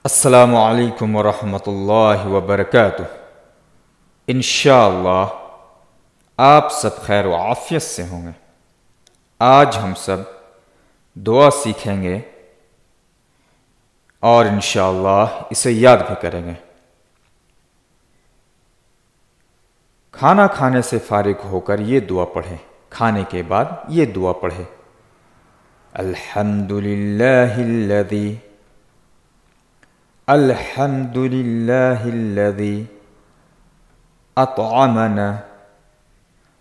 अस्सलामु अलैकुम वरहमतुल्लाहि वबरकातुह। इंशाअल्लाह आप सब खैर व आफियत से होंगे। आज हम सब दुआ सीखेंगे और इंशाअल्लाह इसे याद भी करेंगे। खाना खाने से फारिग होकर ये दुआ पढ़ें। खाने के बाद ये दुआ पढ़ें। अल्हम्दुलिल्लाहिल्लज़ी अल्हम्दुलिल्लाहिल्लज़ी अतअमना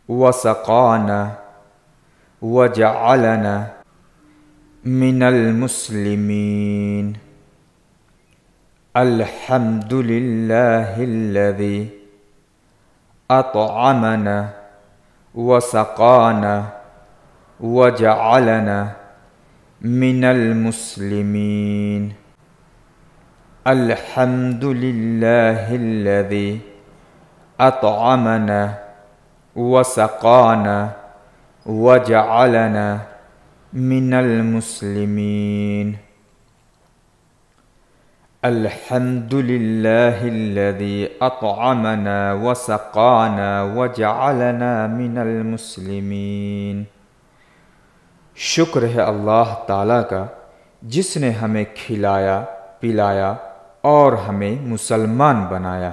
व सक़ाना व जअलना मिनल मुस्लिमीन। अल्हम्दुलिल्लाहिल्लज़ी अतअमना व सक़ाना व जअलना मिनल मुस्लिमीन। अल्हम्दुलिल्लाहिल्लज़ी अतअमना व सक़ाना व जअलना मिनल मुस्लिमीन। अल्हम्दुलिल्लाहिल्लज़ी अतअमना व सक़ाना व जअलना मिनल मुस्लिमीन। शुक्र है अल्लाह ताला का जिसने हमें खिलाया पिलाया और हमें मुसलमान बनाया।